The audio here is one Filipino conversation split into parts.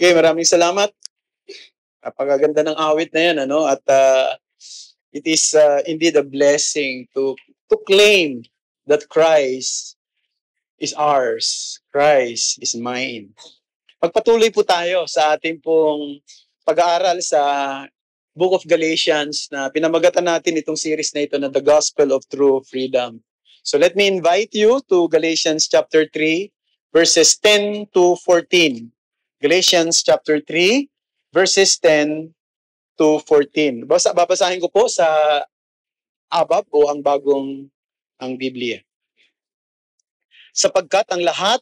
Okay, maraming salamat. Napakaganda ng awit na yan, ano? At it is indeed a blessing to claim that Christ is ours. Christ is mine. Magpatuloy po tayo sa ating pong pag-aaral sa Book of Galatians na pinamagatan natin itong series na ito na The Gospel of True Freedom. So let me invite you to Galatians chapter 3, verses 10 to 14. Galatians chapter 3, verses 10 to 14. Babasahin ko po sa ABAP o ang bagong ang Biblia. Sapagkat ang lahat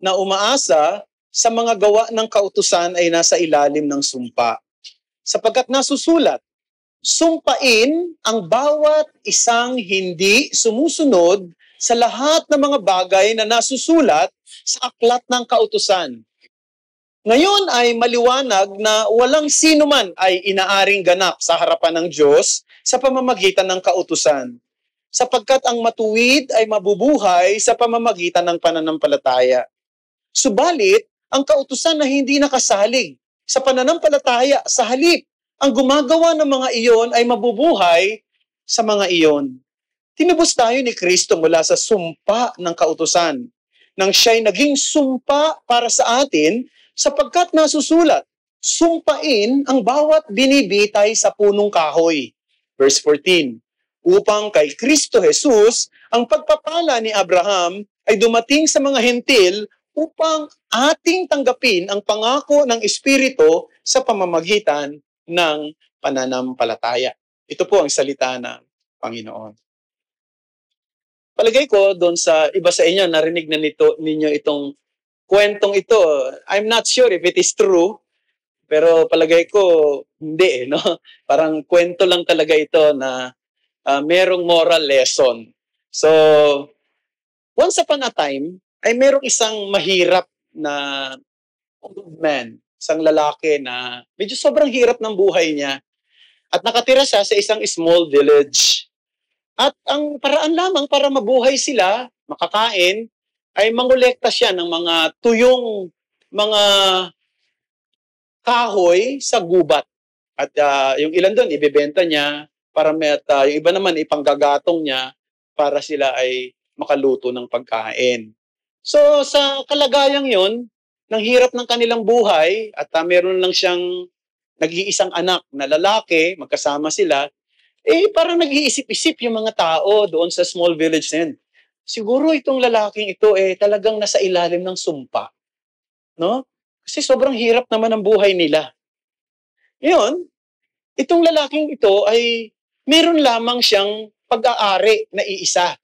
na umaasa sa mga gawa ng kautusan ay nasa ilalim ng sumpa. Sapagkat nasusulat, sumpain ang bawat isang hindi sumusunod sa lahat ng mga bagay na nasusulat sa aklat ng kautusan. Ngayon ay maliwanag na walang sino man ay inaaring ganap sa harapan ng Diyos sa pamamagitan ng kautusan, sapagkat ang matuwid ay mabubuhay sa pamamagitan ng pananampalataya. Subalit, ang kautusan na hindi nakasalig sa pananampalataya sa halip, ang gumagawa ng mga iyon ay mabubuhay sa mga iyon. Tinubos tayo ni Kristo mula sa sumpa ng kautusan, nang siya'y naging sumpa para sa atin, sapagkat nasusulat, sumpain ang bawat binibitay sa punong kahoy. Verse 14, upang kay Kristo Jesus, ang pagpapala ni Abraham ay dumating sa mga hentil upang ating tanggapin ang pangako ng Espiritu sa pamamagitan ng pananampalataya. Ito po ang salita ng Panginoon. Palagay ko doon sa iba sa inyo, narinig na ninyo itong kwentong ito. I'm not sure if it is true, pero palagay ko hindi, no? Parang kwento lang talaga ito na merong moral lesson. So, once upon a time, ay merong isang mahirap na man, isang lalaki na medyo sobrang hirap ng buhay niya at nakatira siya sa isang small village. At ang paraan lamang para mabuhay sila, makakain, ay mangolekta siya ng mga tuyong mga kahoy sa gubat. At yung ilan doon, ibebenta niya, para yung iba naman ipanggagatong niya para sila ay makaluto ng pagkain. So sa kalagayang yon, ng hirap ng kanilang buhay, at meron lang siyang nag-iisang anak na lalaki, magkasama sila, parang nag-iisip-isip yung mga tao doon sa small village na yun. Siguro itong lalaking ito talagang nasa ilalim ng sumpa. No? Kasi sobrang hirap naman ang buhay nila. Ngayon, itong lalaking ito ay meron lamang siyang pag-aari na iisa.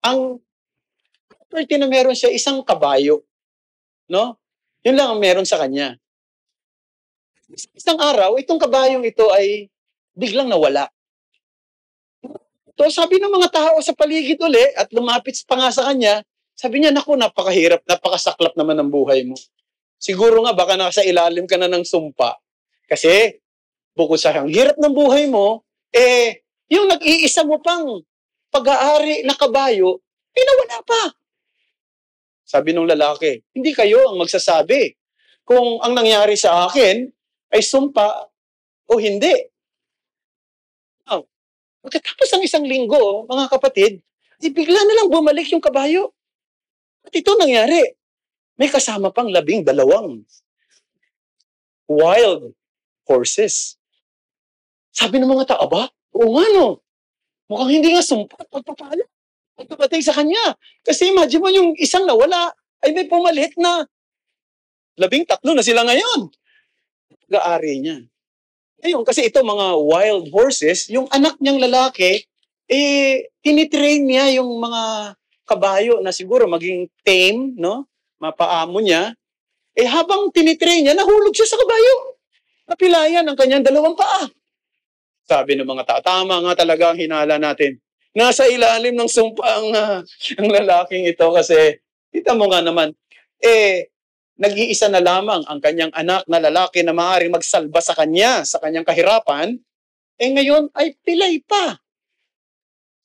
Ang property na meron siya, isang kabayo. No? Yun lang ang meron sa kanya. Isang araw, itong kabayong ito ay biglang nawala. So sabi ng mga tao sa paligid uli at lumapit pa nga sa kanya, sabi niya, naku, napakahirap, napakasaklap naman ang buhay mo. Siguro nga baka nasa ilalim ka na ng sumpa. Kasi bukod sa hirap ng buhay mo, yung nag-iisa mo pang pag-aari na kabayo, nawala pa. Sabi ng lalaki, hindi kayo ang magsasabi kung ang nangyari sa akin ay sumpa o hindi. Pagkatapos ng isang linggo, mga kapatid, bigla na lang bumalik yung kabayo. At ito nangyari. May kasama pang 12 wild horses. Sabi ng mga tao, ba? Oo nga no. Mukhang hindi nga sumpa at pagpapala. Pagpapatay sa kanya. Kasi imagine mo yung isang nawala, ay may pumalit na 13 na sila ngayon. Pag-aari niya. Ngayon, kasi ito mga wild horses, yung anak niyang lalaki, tinitrain niya yung mga kabayo na siguro maging tame, no? Mapaamo niya. Habang tinitrain niya, nahulog siya sa kabayo. Napilayan ang kanyang 2 paa. Sabi ng mga tao, tama nga talaga ang hinala natin. Nasa ilalim ng sumpa ang lalaking ito kasi, kita mo nga naman, nag-iisa na lamang ang kanyang anak na lalaki na maaaring magsalba sa kanya, sa kanyang kahirapan, ngayon ay pilay pa.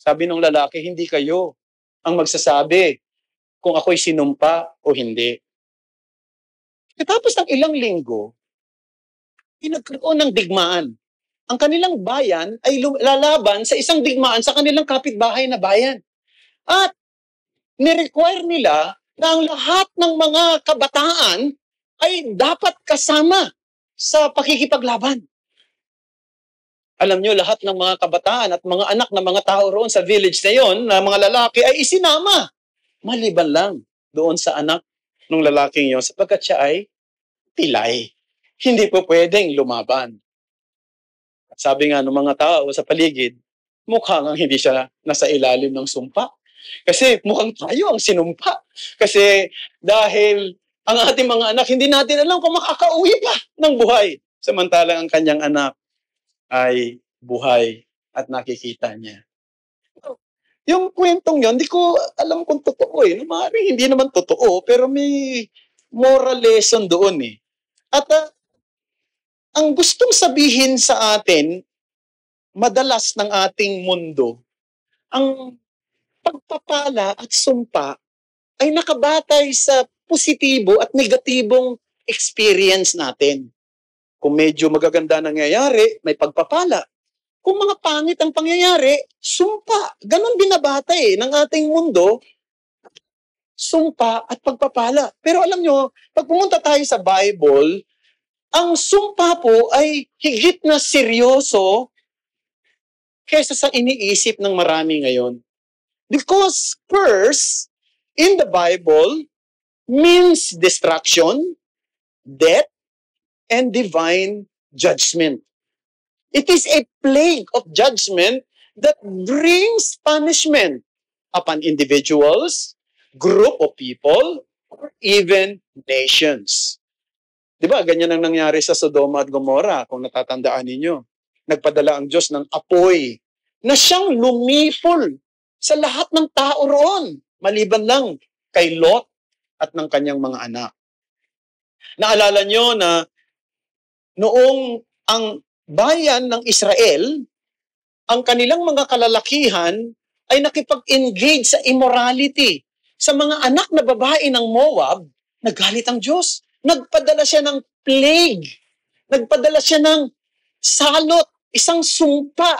Sabi ng lalaki, hindi kayo ang magsasabi kung ako'y sinumpa o hindi. Katapos ng ilang linggo, nagkaroon ng digmaan. Ang kanilang bayan ay lalaban sa isang digmaan sa kanilang kapitbahay na bayan. At ni-require nila na ang lahat ng mga kabataan ay dapat kasama sa pakikipaglaban. Alam nyo, lahat ng mga kabataan at mga anak ng mga tao roon sa village na yon, na mga lalaki, ay isinama. Maliban lang doon sa anak ng lalaking yon, sapagkat siya ay pilay. Hindi po pwedeng lumaban. Sabi nga ng mga tao sa paligid, mukhang hindi siya nasa ilalim ng sumpa. Kasi mukhang tayo ang sinumpa. Kasi dahil ang ating mga anak, hindi natin alam kung makakauwi pa ng buhay. Samantalang ang kanyang anak ay buhay at nakikita niya. Yung kwentong yun, hindi ko alam kung totoo eh. Maaaring hindi naman totoo, pero may moral lesson doon eh. At ang gustong sabihin sa atin, madalas ng ating mundo, ang pagpapala at sumpa ay nakabatay sa positibo at negatibong experience natin. Kung medyo magaganda nangyayari, may pagpapala. Kung mga pangit ang pangyayari, sumpa. Ganon binabatay ng ating mundo, sumpa at pagpapala. Pero alam nyo, pag pumunta tayo sa Bible, ang sumpa po ay higit na seryoso kaysa sa iniisip ng marami ngayon. Because curse in the Bible means destruction, death, and divine judgment. It is a plague of judgment that brings punishment upon individuals, group of people, or even nations. Diba, ganyan ang nangyari sa Sodoma at Gomorrah, kung natatandaan ninyo. Nagpadala ang Diyos ng apoy na siyang lumipol sa lahat ng tao roon, maliban lang kay Lot at ng kanyang mga anak. Naalala nyo na noong ang bayan ng Israel, ang kanilang mga kalalakihan ay nakipag-engage sa immorality. Sa mga anak na babae ng Moab, nagalit ang Diyos. Nagpadala siya ng plague. Nagpadala siya ng salot, isang sumpa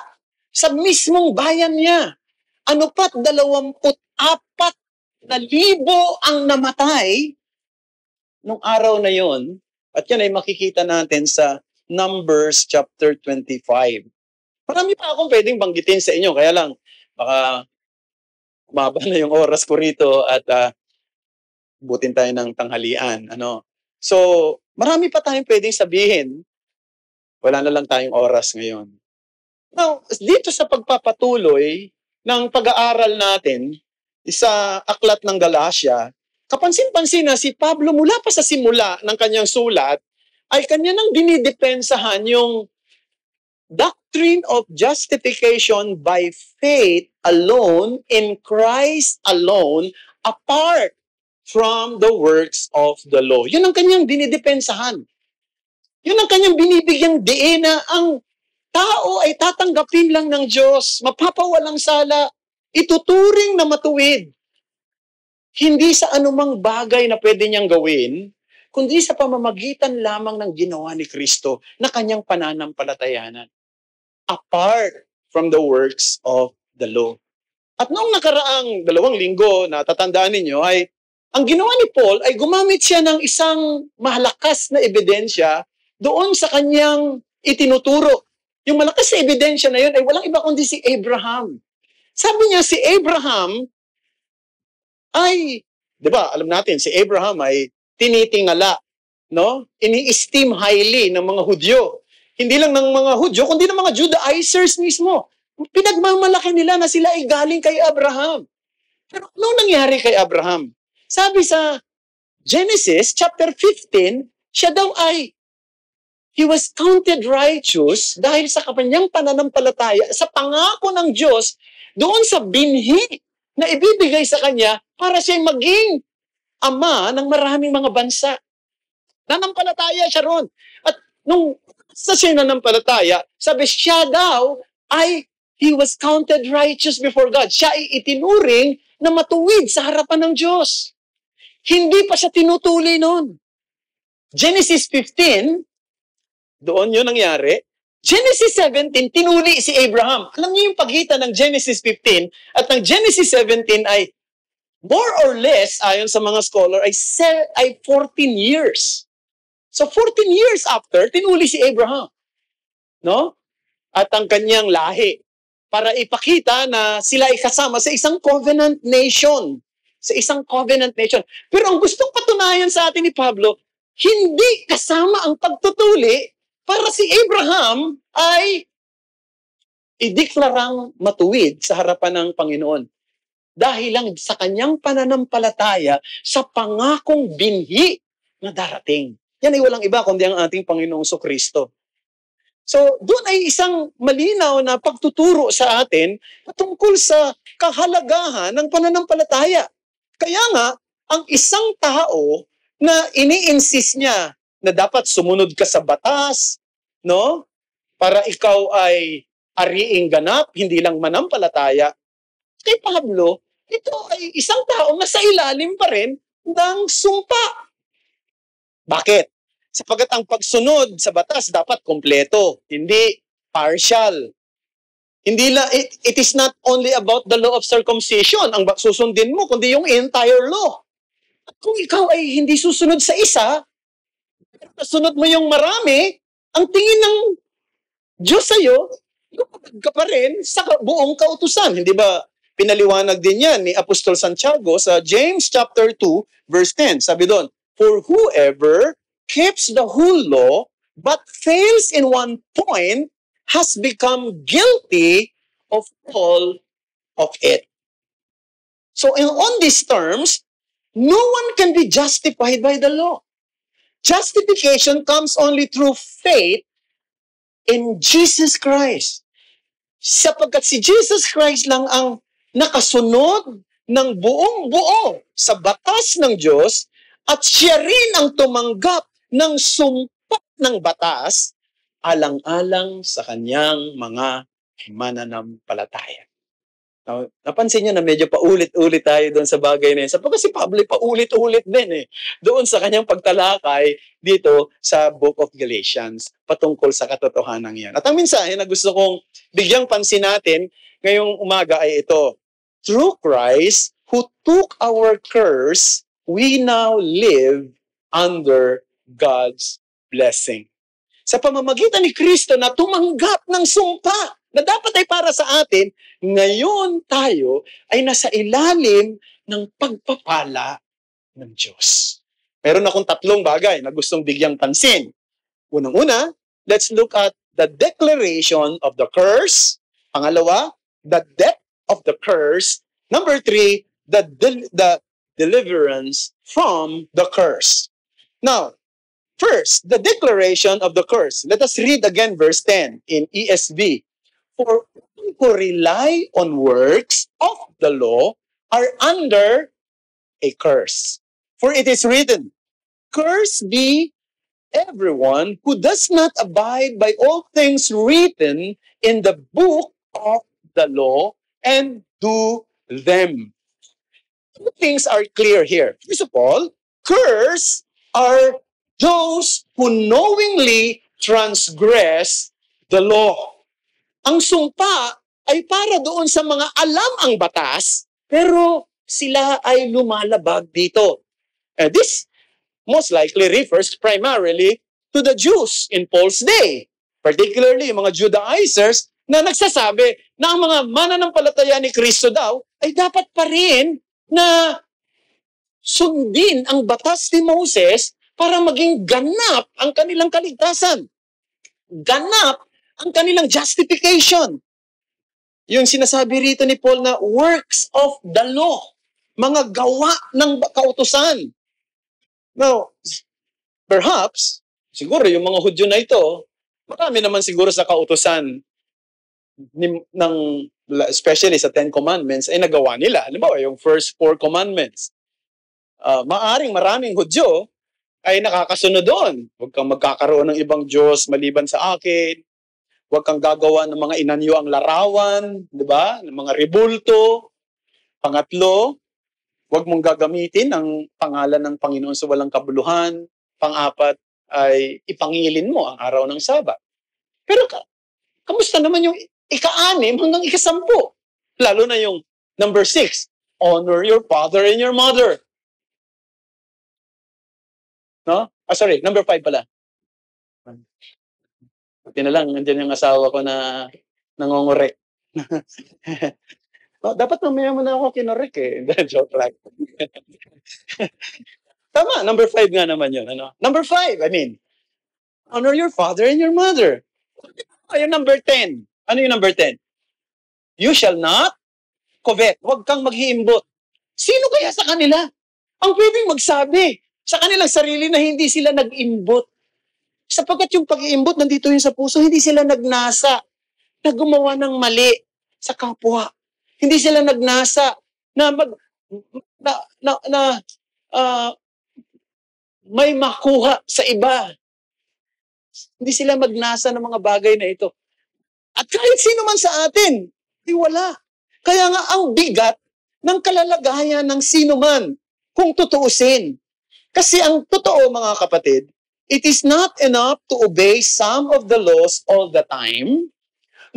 sa mismong bayan niya. Ano pat 24,000 ang namatay nung araw na yon. At yan ay makikita natin sa Numbers chapter 25. Marami pa akong pwedeng banggitin sa inyo, kaya lang, baka umaba na yung oras ko rito at butin tayo ng tanghalian. So, marami pa tayong pwedeng sabihin. Wala na lang tayong oras ngayon. Now, dito sa pagpapatuloy ng pag-aaral natin sa aklat ng Galacia, kapansin-pansin na si Pablo mula pa sa simula ng kanyang sulat, ay kanya nang dinidepensahan yung doctrine of justification by faith alone, in Christ alone, apart from the works of the law. Yun ang kanyang dinidepensahan. Yun ang kanyang binibigyang diin na ang tao ay tatanggapin lang ng Diyos, mapapawalang sala, ituturing na matuwid. Hindi sa anumang bagay na pwede niyang gawin, kundi sa pamamagitan lamang ng ginawa ni Kristo na kanyang pananampalatayanan. Apart from the works of the law. At noong nakaraang 2 linggo, natatandaan ninyo, ay ang ginawa ni Paul ay gumamit siya ng isang malakas na ebidensya doon sa kanyang itinuturo. Yung malakas na ebidensya na yun ay walang iba kundi si Abraham. Sabi niya si Abraham ay, di ba, alam natin, si Abraham ay tinitingala, no? Ini-esteem highly ng mga Hudyo. Hindi lang ng mga Hudyo, kundi ng mga Judaizers mismo. Pinagmamalaki nila na sila ay galing kay Abraham. Pero ano nangyari kay Abraham? Sabi sa Genesis chapter 15, siya daw ay he was counted righteous dahil sa kanyang pananampalataya sa pangako ng Diyos doon sa binhi na ibibigay sa kanya para siya maging ama ng maraming mga bansa. Nanampalataya siya ron. At nung sa siya nanampalataya, sabi siya daw ay he was counted righteous before God. Siya ay itinuring na matuwid sa harapan ng Diyos. Hindi pa siya tinutuli noon. Genesis 15, doon yun nangyari. Genesis 17, tinuli si Abraham. Alam niyo yung pagitan ng Genesis 15 at ng Genesis 17 ay more or less, ayon sa mga scholar, ay 14 years. So 14 years after, tinuli si Abraham. No? At ang kanyang lahi. Para ipakita na sila ay kasama sa isang covenant nation. Sa isang covenant nation. Pero ang gustong patunayan sa atin ni Pablo, hindi kasama ang pagtutuli para si Abraham ay ideklarang matuwid sa harapan ng Panginoon. Dahil lang sa kanyang pananampalataya sa pangakong binhi na darating. Yan ay walang iba kundi ang ating Panginoong Kristo. So, doon ay isang malinaw na pagtuturo sa atin patungkol sa kahalagahan ng pananampalataya. Kaya nga, ang isang tao na ini-insist niya na dapat sumunod ka sa batas, no? Para ikaw ay ariing ganap, hindi lang manampalataya. Kay Pablo, ito ay isang tao na sa ilalim pa rin ng sumpa. Bakit? Sapagkat ang pagsunod sa batas dapat kompleto, hindi partial. Hindi it is not only about the law of circumcision ang susundin mo, kundi yung entire law. At kung ikaw ay hindi susunod sa isa, sunod mo yung marami, ang tingin ng Diyos sa'yo, lumapag ka pa rin sa buong kautusan. Hindi ba pinaliwanag din yan ni Apostol Santiago sa James chapter 2, verse 10. Sabi doon, for whoever keeps the whole law but fails in one point has become guilty of all of it. So on these terms, no one can be justified by the law. Justification comes only through faith in Jesus Christ. Sapagkat si Jesus Christ lang ang nakasunod ng buong-buo sa batas ng Diyos at siya rin ang tumanggap ng sumpa ng batas alang-alang sa kanyang mga mananampalataya. Now, napansin niyo na medyo paulit-ulit tayo doon sa bagay na yun. Sapagkat si Pablo paulit-ulit din doon sa kanyang pagtalakay dito sa Book of Galatians patungkol sa katotohanan yan. At ang mensahe na gusto kong bigyang pansin natin ngayong umaga ay ito. Through Christ, who took our curse, we now live under God's blessing. Sa pamamagitan ni Kristo na tumanggap ng sumpa na dapat ay para sa atin, ngayon tayo ay nasa ilalim ng pagpapala ng Diyos. Meron akong tatlong bagay na gustong bigyang pansin. Unang-una, let's look at the declaration of the curse. Pangalawa, the death of the curse. Number 3, the deliverance from the curse. Now, first, the declaration of the curse. Let us read again verse 10 in ESV. For people who rely on works of the law are under a curse. For it is written, cursed be everyone who does not abide by all things written in the book of the law and do them. Two things are clear here. First of all, cursed are those who knowingly transgress the law. Ang sumpa ay para doon sa mga alam ang batas, pero sila ay lumalabag dito. This most likely refers primarily to the Jews in Paul's day, particularly yung mga Judaizers na nagsasabi na ang mga mananampalataya ni Kristo daw ay dapat pa rin na sundin ang batas ni Moses para maging ganap ang kanilang kaligtasan. Ganap ang kanilang justification. Yung sinasabi rito ni Paul na works of the law, mga gawa ng kautusan. Now, perhaps, siguro yung mga Hudyo na ito, marami naman siguro sa kautusan especially sa Ten Commandments, ay nagawa nila. Halimbawa, yung first 4 commandments. Maaring maraming Hudyo ay nakakasunod doon. Huwag kang magkakaroon ng ibang Diyos maliban sa akin. Huwag kang gagawa ng mga inanyo ang larawan, di ba? Ng mga rebulto. Pangatlo, huwag mong gagamitin ang pangalan ng Panginoon sa walang kabuluhan. Pang-apat ay ipangilin mo ang araw ng Sabat. Pero kamusta naman yung ika-6 hanggang ika-10? Lalo na yung number 6, honor your father and your mother. No? Sorry, number 5 pala. Buti na lang, nandiyan yung asawa ko na nangongorek. Dapat mamaya mo na ako kinorek eh. Joke lang. Tama, number 5 nga naman yun. Ano? Number 5, honor your father and your mother. Yung number 10. Ano yung number 10? You shall not covet. Huwag kang maghiimbot. Sino kaya sa kanila ang pwedeng magsabi sa kanilang sarili na hindi sila nag-imbot? Sapagkat yung pag-iimbot nandito yun sa puso, hindi sila nagnasa na gumawa ng mali sa kapwa. Hindi sila nagnasa na may makuha sa iba. Hindi sila magnasa ng mga bagay na ito. At kahit sino man sa atin, wala. Kaya nga ang bigat ng kalalagayan ng sino man kung tutuusin. Kasi ang totoo mga kapatid, it is not enough to obey some of the laws all the time,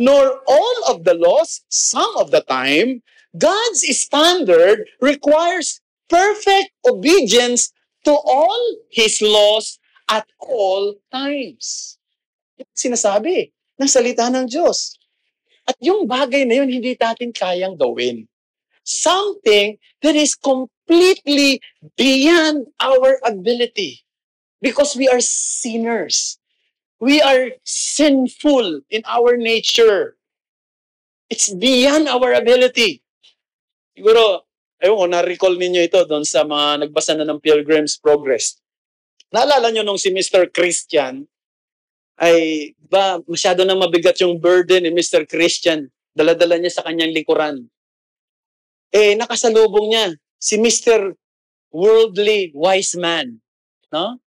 nor all of the laws some of the time. God's standard requires perfect obedience to all His laws at all times. Sinasabi ng salita ng Diyos. At yung bagay na yun, hindi natin kayang gawin. Something that is completely beyond our ability. Because we are sinners. We are sinful in our nature. It's beyond our ability. Siguro, na-recall ninyo ito doon sa mga nagbasa na ng Pilgrim's Progress. Naalala nyo nung si Mr. Christian, ay masyado na mabigat yung burden ni Mr. Christian. Dala-dala niya sa kanyang likuran. Nakasalubong niya si Mr. Worldly Wise Man. No?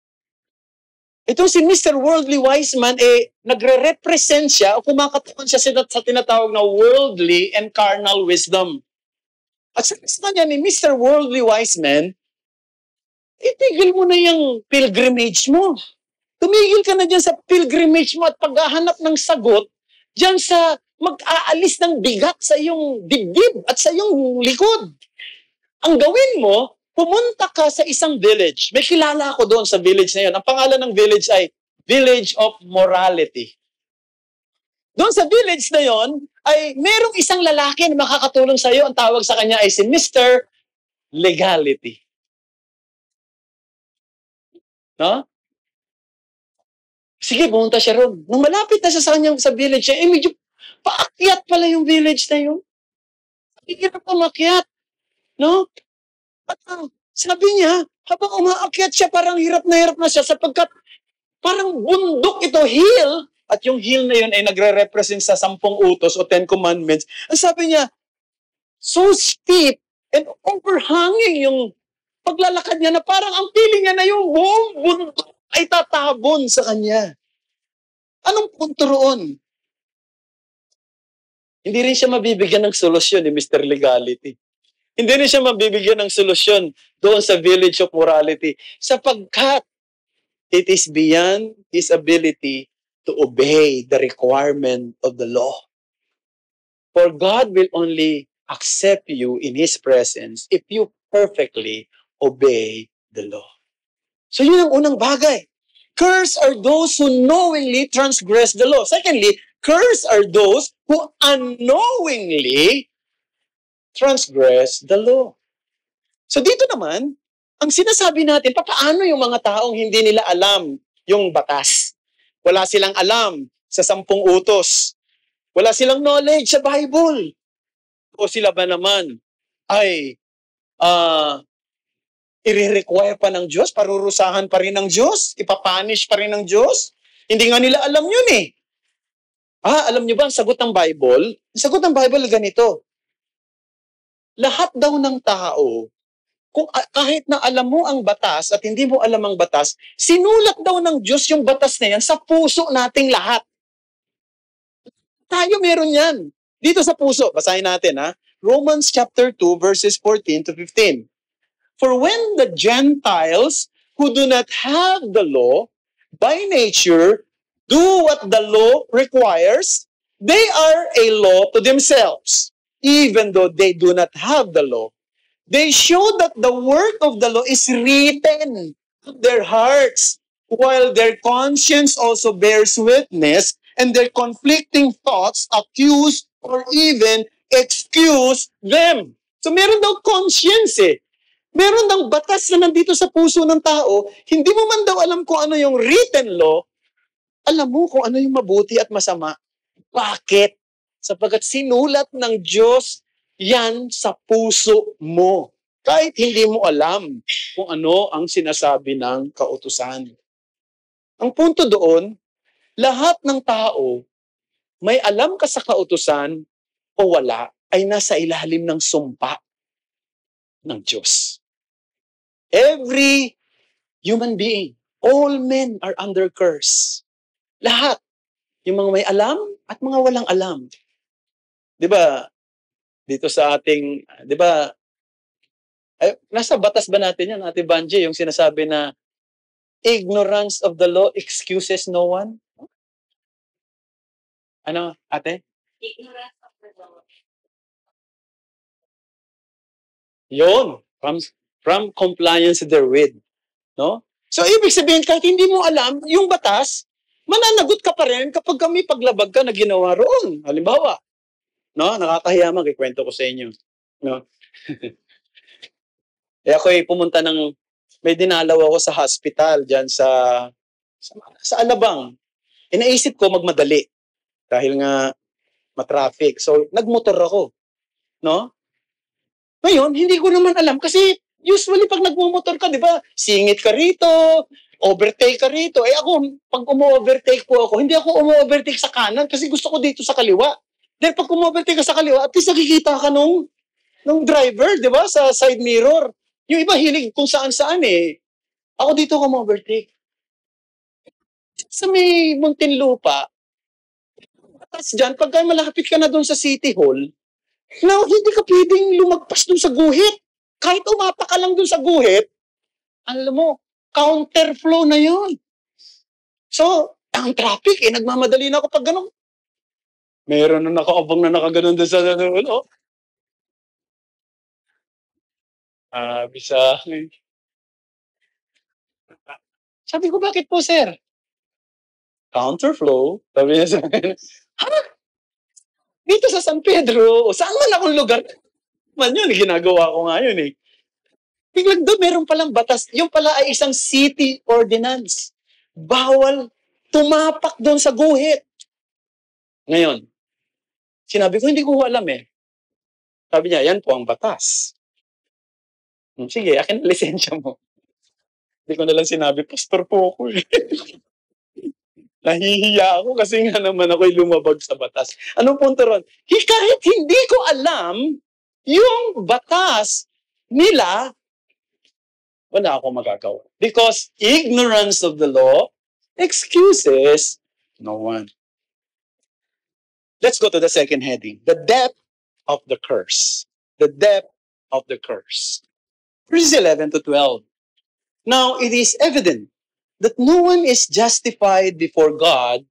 Itong si Mr. Worldly Wise Man, nagre-represent siya o kumakataon siya sa tinatawag na worldly and carnal wisdom. At sa kanya ni Mr. Worldly Wise Man, itigil mo na yung pilgrimage mo. Tumigil ka na dyan sa pilgrimage mo at paghahanap ng sagot dyan sa mag-aalis ng bigat sa iyong dibdib at sa iyong likod. Ang gawin mo, pumunta ka sa isang village. May kilala ako doon sa village na yun. Ang pangalan ng village ay Village of Morality. Doon sa village na yon ay merong isang lalaki na makakatulong sa iyo. Ang tawag sa kanya ay si Mr. Legality. No? Sige, pumunta siya ron. Nung malapit na siya sa kanyang sa village, medyo paakyat pala yung village na yun. Hirap umakyat. No? At sabi niya, habang umaakyat siya, parang hirap na siya sapagkat parang bundok ito, hill. At yung hill na yun ay nagre-represent sa 10 utos o 10 commandments. Ang sabi niya, so steep and overhanging yung paglalakad niya na parang ang feeling niya na yung buong bundok ay tatabon sa kanya. Anong punto roon? Hindi rin siya mabibigyan ng solusyon ni Mr. Legality. Hindi rin siya mabibigyan ng solusyon doon sa Village of Morality sapagkat it is beyond his ability to obey the requirement of the law. For God will only accept you in His presence if you perfectly obey the law. So yun ang unang bagay. Cursed are those who knowingly transgress the law. Secondly, cursed are those who unknowingly transgress the law. So dito naman, ang sinasabi natin, paano yung mga taong hindi nila alam yung batas? Wala silang alam sa 10 utos. Wala silang knowledge sa Bible. O sila ba naman ay i-require pa ng Diyos, parurusahan pa rin ng Diyos, ipapanish pa rin ng Diyos? Hindi nga nila alam yun eh. Alam niyo ba ang sagot ng Bible? Ang sagot ng Bible ganito. Lahat daw ng tao, kung kahit na alam mo ang batas at hindi mo alam ang batas, sinulat daw ng Diyos yung batas na yan sa puso nating lahat. Tayo meron yan. Dito sa puso, basahin natin Romans chapter 2 verses 14 to 15. For when the Gentiles who do not have the law, by nature, do what the law requires, they are a law to themselves, even though they do not have the law. They show that the word of the law is written in their hearts, while their conscience also bears witness, and their conflicting thoughts accuse or even excuse them. So meron daw conscience eh. Meron daw batas na nandito sa puso ng tao, hindi mo man daw alam kung ano yung written law, alam mo kung ano yung mabuti at masama. Bakit? Sapagkat sinulat ng Diyos yan sa puso mo. Kahit hindi mo alam kung ano ang sinasabi ng kautusan. Ang punto doon, lahat ng tao, may alam ka sa kautusan o wala, ay nasa ilalim ng sumpa ng Diyos. Every human being, all men are under curse. Lahat. Yung mga may alam at mga walang alam. Di ba, dito sa ating, di ba, nasa batas ba natin yan, Ate Banji, yung sinasabi na ignorance of the law excuses no one? Ano, ate? Ignorance of the law. Yun, from compliance therewith. No? So, ibig sabihin, kahit hindi mo alam, yung batas, mananagot ka pa rin kapag kami paglabag ka na ginawa roon. Halimbawa, no? Nakakahiya man, kikwento ko sa inyo. No? Ako'y pumunta may dinalaw ako sa hospital dyan sa Alabang. Inaisip ko magmadali dahil nga matraffic. So, nagmotor ako. No? Ngayon, hindi ko naman alam kasi usually pag nagmumotor ka, di ba, singit ka rito, overtake ka rito. Ako, pag umo-overtake po ako, hindi ako umo-overtake sa kanan kasi gusto ko dito sa kaliwa. Dahil pag umo-overtake ka sa kaliwa, at least nakikita ka nung driver, di ba, sa side mirror. Yung iba hilig kung saan-saan eh. Ako dito ako umo-overtake. Sa may Muntinlupa, tapos dyan, pagka malapit ka na doon sa City Hall, no, hindi ka pwedeng lumagpas doon sa guhit. Kahit umapa ka lang doon sa guhit, alam mo, counterflow na yon. So, ang traffic, nagmamadali na ako pag gano'n. Meron na nakaabang na nakaganon doon sa ano. Bisa. Sabi ko, bakit po, sir? Counterflow. Sabi niya sa akin, ha? Dito sa San Pedro, saan man akong lugar? Man yun, ginagawa ko nga yun eh. Biglang doon, meron palang batas. Yung pala ay isang city ordinance. Bawal tumapak doon sa guhit. Ngayon, sinabi ko, hindi ko alam eh. Sabi niya, yan po ang batas. Sige, akin ang lisensya mo. Hindi ko nalang sinabi, pastor po ako eh. Nahihiya ako kasi nga naman ako'y lumabag sa batas. Anong punto ron? Kahit hindi ko alam yung batas nila, wala akong magagawa. Because ignorance of the law excuses no one. Let's go to the second heading. The depth of the curse. The depth of the curse. Verses 11 to 12. Now, it is evident that no one is justified before God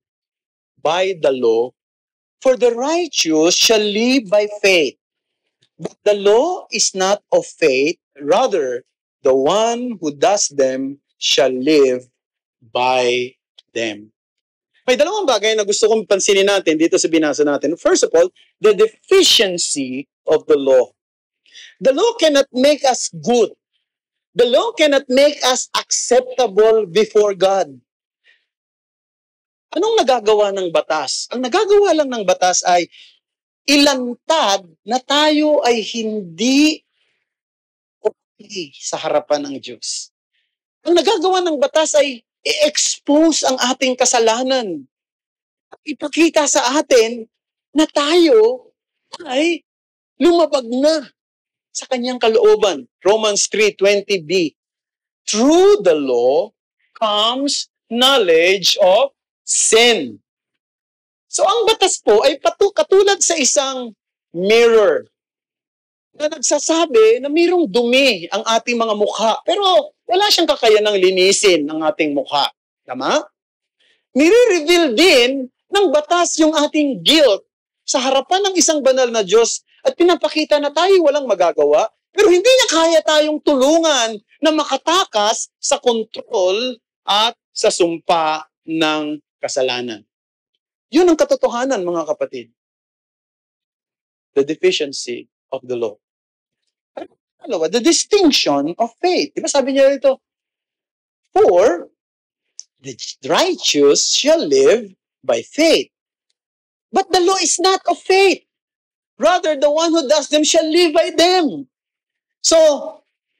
by the law, for the righteous shall live by faith. But the law is not of faith, rather, the one who does them shall live by them. May dalawang bagay na gusto kong pansinin natin dito sa binasa natin. First of all, the deficiency of the law. The law cannot make us good. The law cannot make us acceptable before God. Anong nagagawa ng batas? Ang nagagawa lang ng batas ay ilantad na tayo ay hindi okay sa harapan ng Diyos. Ang nagagawa ng batas ay i-expose ang ating kasalanan. Ipakita sa atin na tayo ay lumabag na sa kanyang kalooban. Romans 3:20b. Through the law comes knowledge of sin. So ang batas po ay katulad sa isang mirror. na nagsasabi na mayroong dumi ang ating mga mukha. Pero wala siyang kakayanang linisin ang ating mukha. Tama? Nire-reveal din ng batas yung ating guilt sa harapan ng isang banal na Diyos at pinapakita na tayo walang magagawa, pero hindi niya kaya tayong tulungan na makatakas sa kontrol at sa sumpa ng kasalanan. Yun ang katotohanan, mga kapatid. The deficiency of the law. The distinction of faith. Diba sabi niya rito, for the righteous shall live by faith. But the law is not of faith. Rather, the one who does them shall live by them. So,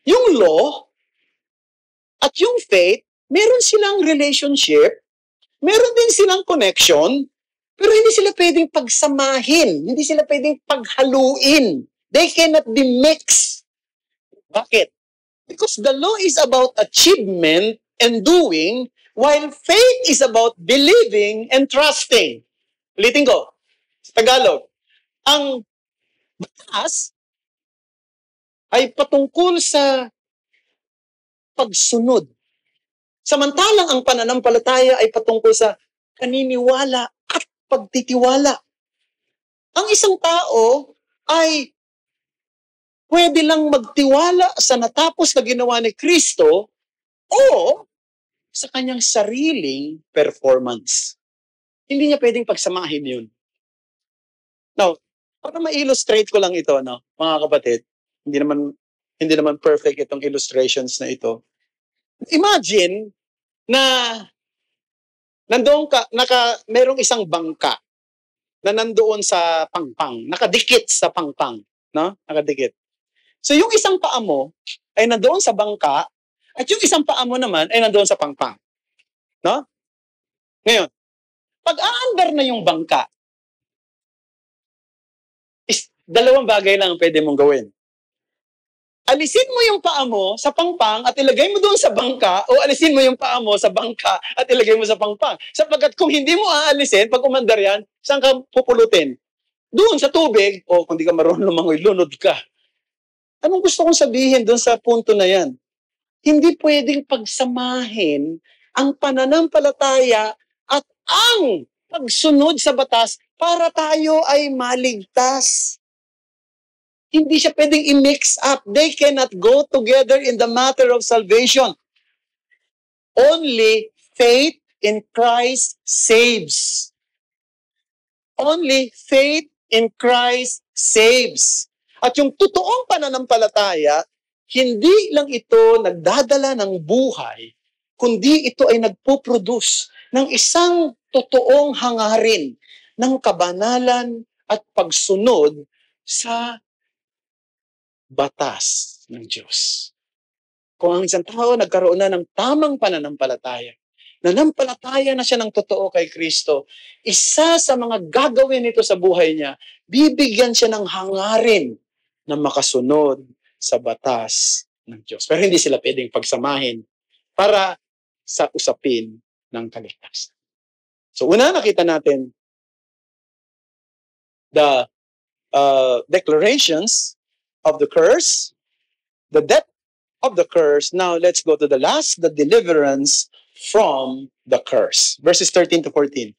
yung law at yung faith, meron silang relationship, meron din silang connection, pero hindi sila pwedeng pagsamahin, hindi sila pwedeng paghaluin. They cannot be mixed. Bakit? Because the law is about achievement and doing, while faith is about believing and trusting. Ulitin ko, sa Tagalog, ang batas ay patungkol sa pagsunod. Samantalang ang pananampalataya ay patungkol sa paniniwala at pagtitiwala. Ang isang tao ay pwede lang magtiwala sa natapos na ginawa ni Kristo o sa kanyang sariling performance. Hindi niya pwedeng pagsamahin yun. Now, para ma-illustrate ko lang ito, no, mga kapatid, hindi naman perfect itong illustrations na ito. Imagine na merong isang bangka na nandoon sa pangpang, nakadikit sa pangpang, no? Nakadikit. So yung isang paa mo ay nandoon sa bangka at yung isang paa mo naman ay nandoon sa pangpang. No? Ngayon, pag aandar na yung bangka, dalawang bagay lang ang pwede mong gawin. Alisin mo yung paa mo sa pangpang at ilagay mo doon sa bangka o alisin mo yung paa mo sa bangka at ilagay mo sa pangpang. Sapagkat kung hindi mo aalisin, pag umandar yan, saan ka pupulutin? Doon sa tubig, o kung di ka marunong lumangoy, lunod ka. Anong gusto kong sabihin doon sa punto na yan? Hindi pwedeng pagsamahin ang pananampalataya at ang pagsunod sa batas para tayo ay maligtas. Hindi siya pwedeng i-mix up. They cannot go together in the matter of salvation. Only faith in Christ saves. Only faith in Christ saves. At yung totoong pananampalataya, hindi lang ito nagdadala ng buhay, kundi ito ay nagpo-produce ng isang totoong hangarin ng kabanalan at pagsunod sa batas ng Diyos. Kung ang isang tao nagkaroon na ng tamang pananampalataya, nanampalataya na siya ng totoo kay Kristo, isa sa mga gagawin nito sa buhay niya, bibigyan siya ng hangarin na makasunod sa batas ng Diyos. Pero hindi sila pwedeng pagsamahin para sa usapin ng kaligtasan. So una, nakita natin the declarations of the curse, the death of the curse. Now let's go to the last, the deliverance from the curse. Verses 13 to 14.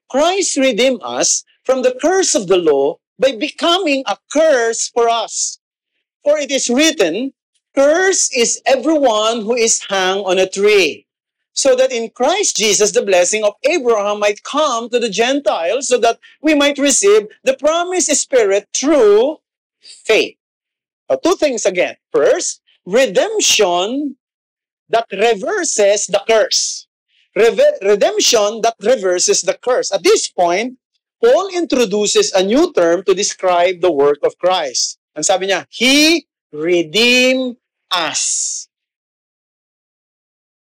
Christ redeemed us from the curse of the law by becoming a curse for us. For it is written, cursed is everyone who is hung on a tree, so that in Christ Jesus the blessing of Abraham might come to the Gentiles, so that we might receive the promised Spirit through faith. Now, two things again. First, redemption that reverses the curse. Redemption that reverses the curse. At this point, Paul introduces a new term to describe the work of Christ. Ang sabi niya, He redeemed us.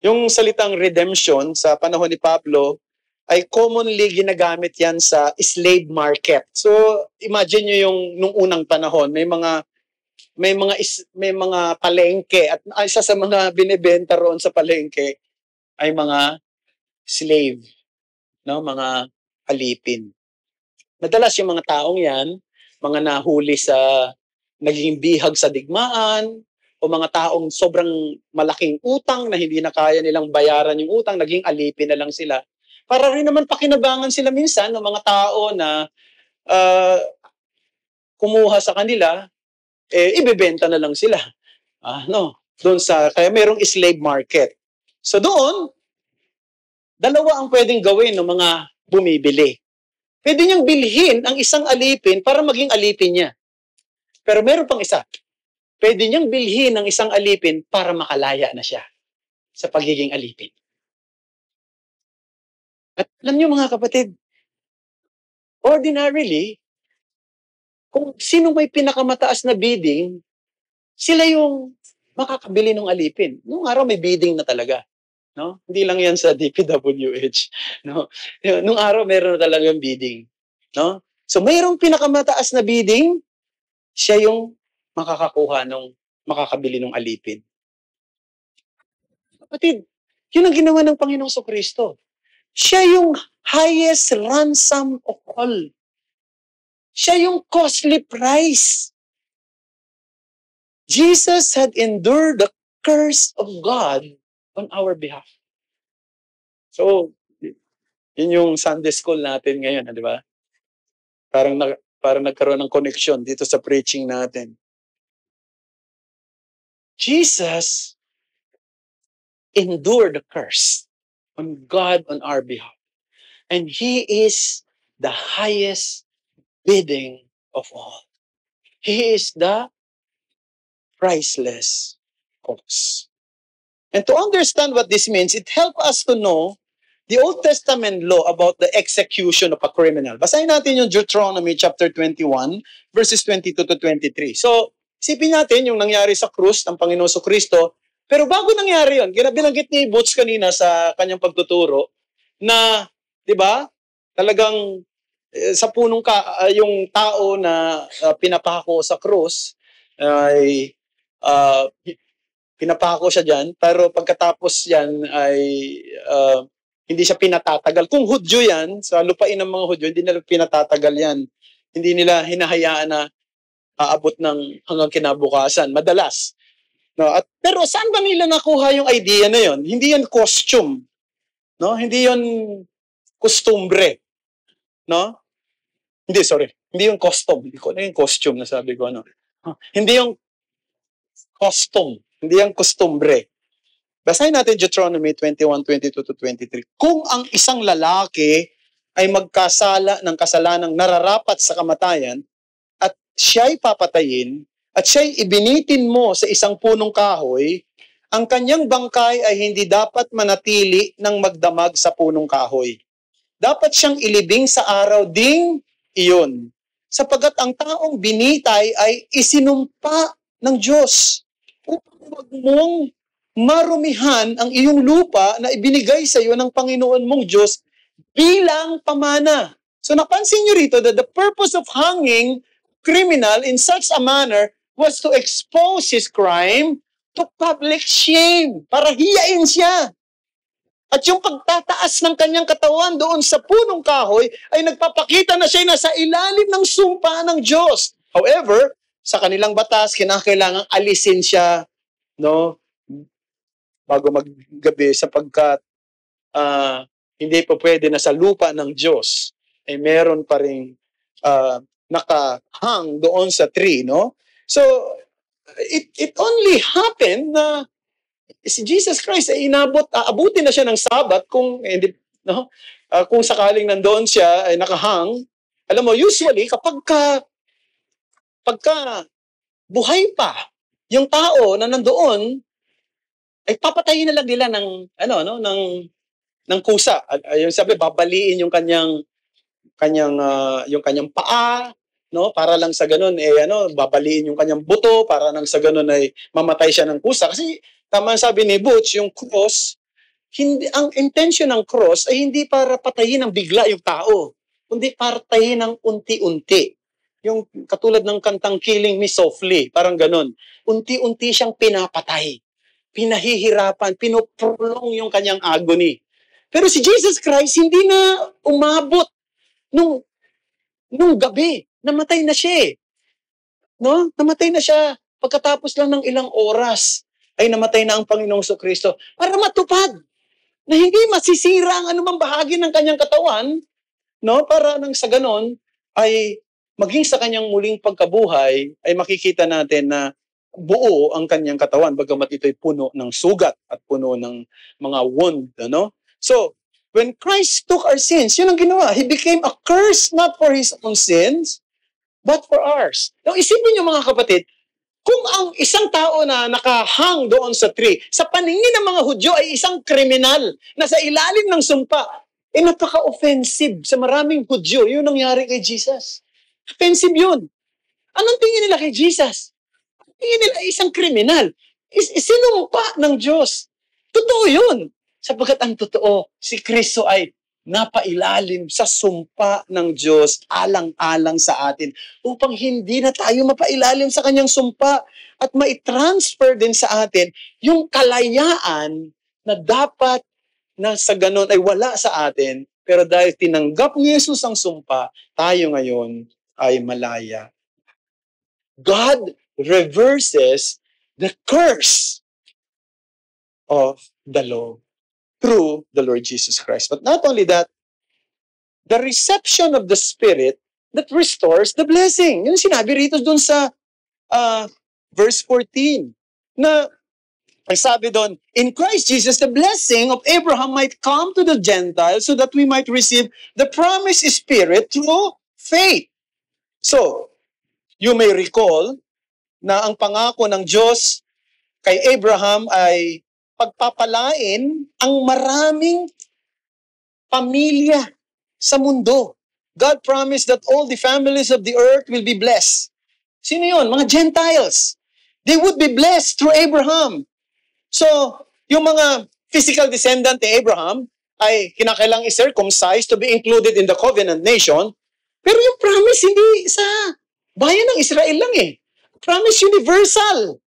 Yung salitang redemption sa panahon ni Pablo ay commonly ginagamit yan sa slave market. So, imagine nyo yung nung unang panahon, may mga palengke at isa sa mga binebenta roon sa palengke ay mga slave, no, mga alipin. Madalas yung mga taong yan, mga nahuli sa naging bihag sa digmaan, o mga taong sobrang malaking utang na hindi na kaya nilang bayaran yung utang, naging alipin na lang sila. Para rin naman pakinabangan sila minsan ng mga tao na kumuha sa kanila, ibebenta na lang sila. Kaya merong slave market. So doon, dalawa ang pwedeng gawin ng mga bumibili. Pwede niyang bilhin ang isang alipin para maging alipin niya. Pero meron pang isa. Pwede niyang bilhin ang isang alipin para makalaya na siya sa pagiging alipin. At alam niyo mga kapatid, ordinarily, kung sino may pinakamataas na bidding, sila yung makakabili ng alipin. Noong araw may bidding na talaga. No? Hindi lang yan sa DPWH. No? Noong araw meron na talagang bidding. No? So mayroong pinakamataas na bidding, siya yung makakakuha makakabili ng alipin. Kapatid, yun ang ginawa ng Panginoong Kristo. Siya yung highest ransom of all. Siya yung costly price. Jesus had endured the curse of God on our behalf. So, yun yung Sunday school natin ngayon, di ba? Parang nagkaroon ng connection dito sa preaching natin. Jesus endured the curse on God on our behalf. And He is the highest bidding of all. He is the priceless cause. And to understand what this means, it helps us to know the Old Testament law about the execution of a criminal. Basahin natin yung Deuteronomy chapter 21, verses 22 to 23. So, isipin natin yung nangyari sa krus ng Panginoon Kristo. Pero bago nangyari yun, binanggit ni Butch kanina sa kanyang pagtuturo na, di ba, talagang sa punong yung tao na pinapako sa krus ay pinapako siya dyan, pero pagkatapos yan ay hindi siya pinatatagal. Kung Hudyo yan, sa lupain ng mga Hudyo, hindi nila pinatatagal yan. Hindi nila hinahayaan na aabot ng hanggang kinabukasan. Madalas. No? Pero saan ba nila nakuha yung idea na yon? Hindi yan costume. No? Hindi yon costumbre. No? Hindi, sorry. Hindi yung costume. Hindi ko na yung costume na sabi ko. Ano? Hindi yung costume. Hindi yung costumbre. Basahin natin Deuteronomy 21, 22 to 23. Kung ang isang lalaki ay magkasala ng kasalanang nararapat sa kamatayan at siya'y papatayin at siya'y ibinitin mo sa isang punong kahoy, ang kanyang bangkay ay hindi dapat manatili ng magdamag sa punong kahoy. Dapat siyang ilibing sa araw ding iyon, sapagat ang taong binitay ay isinumpa ng Diyos upang huwag mong marumihan ang iyong lupa na ibinigay sa iyo ng Panginoon mong Diyos bilang pamana. So napansin niyo rito that the purpose of hanging criminal in such a manner was to expose his crime to public shame, para hiyain siya. At yung pagtataas ng kanyang katawan doon sa punong kahoy ay nagpapakita na siya nasa ilalim ng sumpa ng Diyos. However, sa kanilang batas, kinakailangang alisin siya, no, bago maggabi, sapagkat hindi pa pwede na sa lupa ng Diyos ay meron pa ring nakahang doon sa tree, no? So, it only happened na si Jesus Christ ay abutin na siya ng Sabat kung kung sakaling nandoon siya ay nakahang. Alam mo, usually pagka buhay pa yung tao na nandoon, ay papatayin na lang nila ng kusa. Yung sabi, babaliin yung kanyang paa, no, para lang sa ganun babaliin yung kanyang buto para lang sa ganun ay mamatay siya ng kusa. Kasi tama sabi ni Butch, yung cross, ang intention ng cross ay hindi para patayin ng bigla yung tao, kundi para patayin ng unti-unti. Yung katulad ng kantang Killing Me Softly, parang ganun. Unti-unti siyang pinapatay, pinahihirapan, pinoprolong yung kanyang agony. Pero si Jesus Christ hindi na umabot nung gabi. Namatay na siya. No? Namatay na siya. Pagkatapos lang ng ilang oras, ay namatay na ang Panginoong Kristo para matupad na hindi masisira ang anumang bahagi ng kanyang katawan, no? Para nang sa ganon, ay maging sa kanyang muling pagkabuhay, ay makikita natin na buo ang kanyang katawan, bagamat ito'y puno ng sugat at puno ng mga wound. Ano? So, when Christ took our sins, yun ang ginawa. He became a curse not for His own sins, but for ours. Now, isipin niyo mga kapatid, kung ang isang tao na nakahang doon sa tree, sa paningin ng mga Hudyo ay isang kriminal na sa ilalim ng sumpa, napaka-offensive sa maraming Hudyo. Yun nangyari kay Jesus. Offensive yun. Anong tingin nila kay Jesus? Tingin nila isang kriminal. Sinumpa ng Diyos. Totoo yun. Sapagkat ang totoo, si Kristo ay napailalim sa sumpa ng Diyos alang-alang sa atin upang hindi na tayo mapailalim sa kanyang sumpa at maitransfer din sa atin yung kalayaan na dapat na sa ganon ay wala sa atin, pero dahil tinanggap ni Jesus ang sumpa, tayo ngayon ay malaya. God reverses the curse of the law through the Lord Jesus Christ. But not only that, the reception of the Spirit that restores the blessing. Yun sinabi rito dun sa verse 14, na ang sabi doon, in Christ Jesus, the blessing of Abraham might come to the Gentiles so that we might receive the promised Spirit through faith. So, you may recall na ang pangako ng Diyos kay Abraham ay pagpapalain ang maraming pamilya sa mundo. God promised that all the families of the earth will be blessed. Sino yun? Mga Gentiles. They would be blessed through Abraham. So, yung mga physical descendant ni Abraham ay kinakailang i-circumcise to be included in the covenant nation. Pero yung promise hindi sa bayan ng Israel lang eh. Promise universal.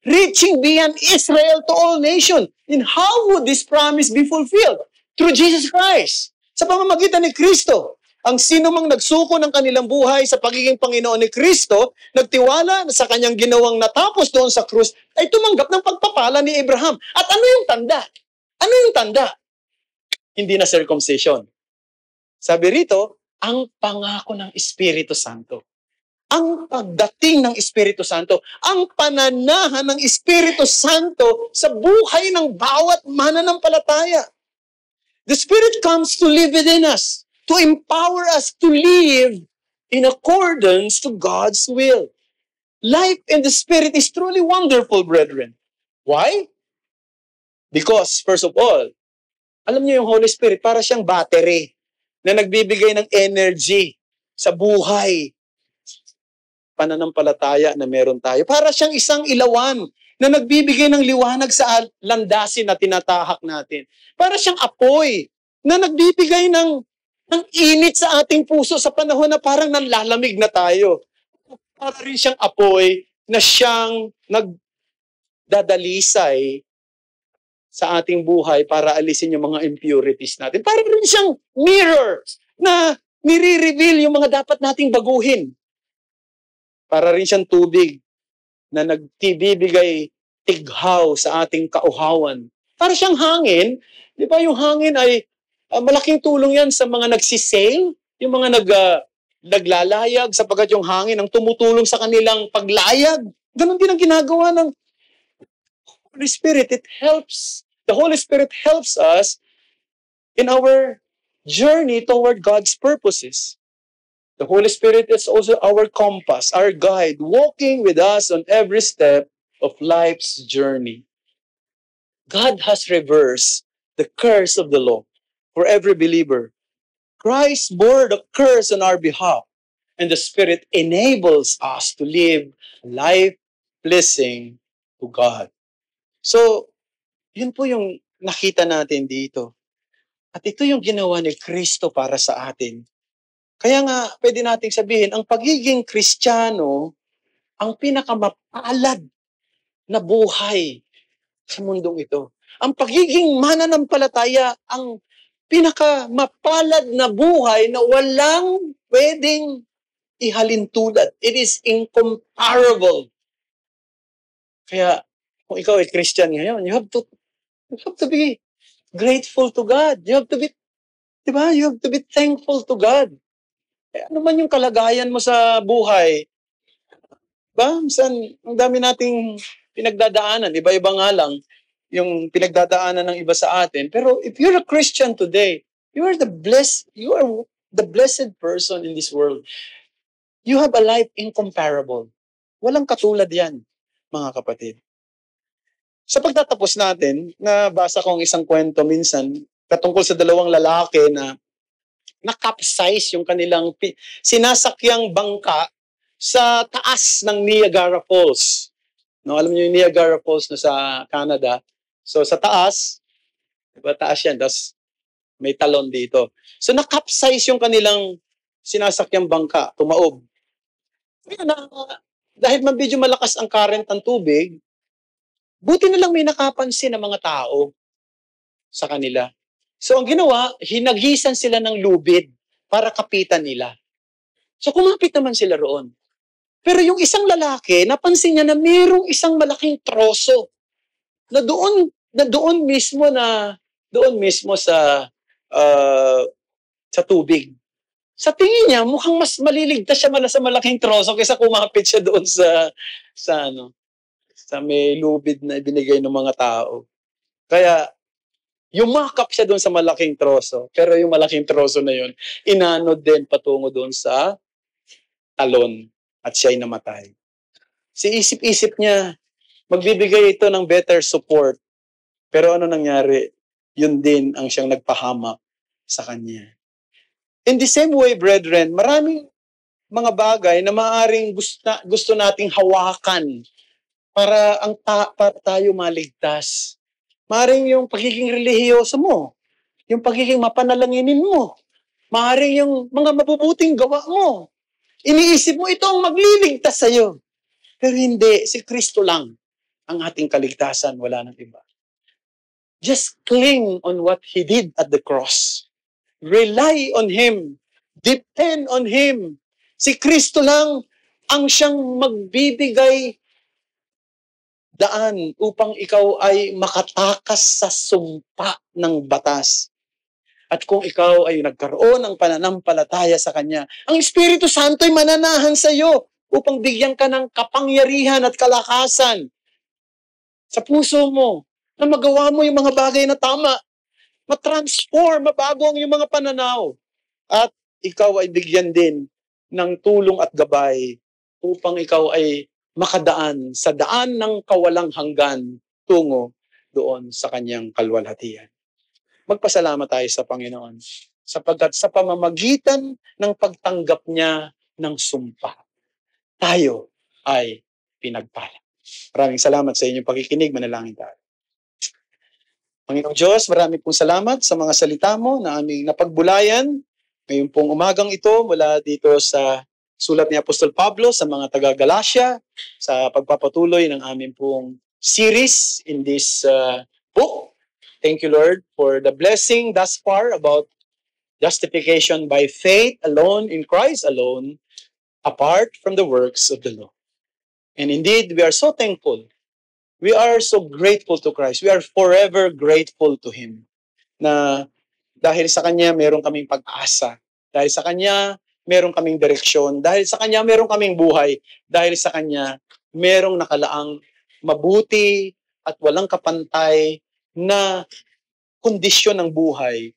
Reaching beyond Israel to all nations. And how would this promise be fulfilled? Through Jesus Christ. Sa pamamagitan ni Kristo. Ang sino mang nagsuko ng kanilang buhay sa pagiging Panginoon ni Kristo, nagtiwala sa kanyang ginawang natapos doon sa krus, ay tumanggap ng pagpapala ni Abraham. At ano yung tanda? Ano yung tanda? Hindi na circumcision. Sabi rito, ang pangako ng Espiritu Santo. Ang pagdating ng Espiritu Santo, ang pananahan ng Espiritu Santo sa buhay ng bawat mananampalataya. The Spirit comes to live within us, to empower us to live in accordance to God's will. Life in the Spirit is truly wonderful, brethren. Why? Because, first of all, alam niyo yung Holy Spirit, para siyang battery na nagbibigay ng energy sa buhay pananampalataya na meron tayo. Para siyang isang ilawan na nagbibigay ng liwanag sa landasin na tinatahak natin. Para siyang apoy na nagbibigay ng init sa ating puso sa panahon na parang nanlalamig na tayo. Para rin siyang apoy na siyang nagdadalisay sa ating buhay para alisin yung mga impurities natin. Para rin siyang mirror na nire-reveal yung mga dapat nating baguhin. Para rin siyang tubig na nagbibigay tighaw sa ating kauhawan. Para siyang hangin, di ba yung hangin ay malaking tulong yan sa mga nagsisail, yung mga naglalayag sapagkat yung hangin ang tumutulong sa kanilang paglayag. Ganon din ang ginagawa ng Holy Spirit. The Holy Spirit helps us in our journey toward God's purposes. The Holy Spirit is also our compass, our guide, walking with us on every step of life's journey. God has reversed the curse of the law for every believer. Christ bore the curse on our behalf, and the Spirit enables us to live life pleasing to God. So, yun po yung nakita natin dito. At ito yung ginawa ni Kristo para sa atin. Kaya nga, pwede nating sabihin, ang pagiging Kristiyano, ang pinakamapalad na buhay sa mundong ito. Ang pagiging mananampalataya, ang pinakamapalad na buhay na walang pwedeng ihalintulad. It is incomparable. Kaya, kung ikaw ay Christian ngayon, you have to be grateful to God. You have to be, di ba? You have to be thankful to God. Ano man yung kalagayan mo sa buhay, ba? Minsan, ang dami nating pinagdadaanan. Iba-iba nga lang yung pinagdadaanan ng iba sa atin. Pero if you're a Christian today, you are the blessed person in this world. You have a life incomparable. Walang katulad yan, mga kapatid. Sa pagtatapos natin, nabasa ko ang isang kwento minsan patungkol sa dalawang lalaki na na-capsize yung kanilang sinasakyang bangka sa taas ng Niagara Falls. No, alam niyo yung Niagara Falls na sa Canada. So sa taas, diba, taas yan, tapos may talon dito. So na-capsize yung kanilang sinasakyang bangka, tumaob. Dahil medyo malakas ang current ng tubig, buti na lang may nakapansin ng mga tao sa kanila. So ang ginawa, hinagisan sila ng lubid para kapitan nila. So kumapit naman sila roon. Pero yung isang lalaki, napansin niya na mayroong isang malaking troso na doon mismo sa tubig. Sa tingin niya, mukhang mas maliligtas siya sa malaking troso kaysa kumapit siya doon sa may lubid na ibinigay ng mga tao. Kaya, yumakap siya doon sa malaking troso. Pero yung malaking troso na yun, inanod din patungo doon sa talon at siya'y namatay. Isip-isip niya, magbibigay ito ng better support. Pero ano nangyari? Yun din ang siyang nagpahamak sa kanya. In the same way, brethren, maraming mga bagay na maaaring gusto nating hawakan para tayo maligtas. Maaaring yung pagiging relihiyoso mo, yung pagiging mapanalanginin mo, maaaring yung mga mabubuting gawa mo. Iniisip mo ito ang magliligtas sa'yo. Pero hindi, si Kristo lang ang ating kaligtasan, wala nang iba. Just cling on what He did at the cross. Rely on Him. Depend on Him. Si Kristo lang ang siyang magbibigay daan upang ikaw ay makatakas sa sumpa ng batas. At kung ikaw ay nagkaroon ng pananampalataya sa Kanya, ang Espiritu Santo ay mananahan sa iyo upang bigyan ka ng kapangyarihan at kalakasan sa puso mo na magawa mo yung mga bagay na tama. Ma-transform, mabago ang iyong mga pananaw. At ikaw ay bigyan din ng tulong at gabay upang ikaw ay makadaan sa daan ng kawalang hanggan tungo doon sa kanyang kalwalhatian. Magpasalamat tayo sa Panginoon sapagkat sa pamamagitan ng pagtanggap niya ng sumpa, tayo ay pinagpala. Maraming salamat sa inyong pakikinig. Manalangin tayo. Panginoong Diyos, marami pong salamat sa mga salita mo na aming napagbulayan ngayon pong umagang ito mula dito sa sulat ni Apostol Pablo sa mga taga-Galacia sa pagpapatuloy ng aming pong series in this book. Thank you, Lord, for the blessing thus far about justification by faith alone in Christ alone, apart from the works of the law. And indeed, we are so thankful. We are so grateful to Christ. We are forever grateful to Him na dahil sa Kanya meron kaming pag-asa. Dahil sa Kanya meron kaming direksyon. Dahil sa Kanya meron kaming buhay. Dahil sa Kanya merong nakalaang mabuti at walang kapantay na kondisyon ng buhay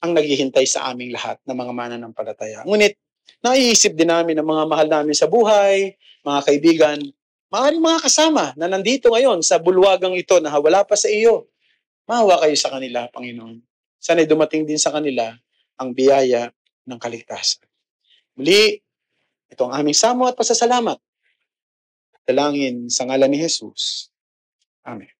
ang naghihintay sa aming lahat na mga mananampalataya. Ngunit, naiisip din namin ng mga mahal namin sa buhay, mga kaibigan, maaaring mga kasama na nandito ngayon sa bulwagang ito na wala pa sa iyo. Maawa kayo sa kanila, Panginoon. Sana'y dumating din sa kanila ang biyaya ng kaligtasan. Muli, ito ang aming samo at pasasalamat. Dalangin sa ngalan ni Jesus. Amen.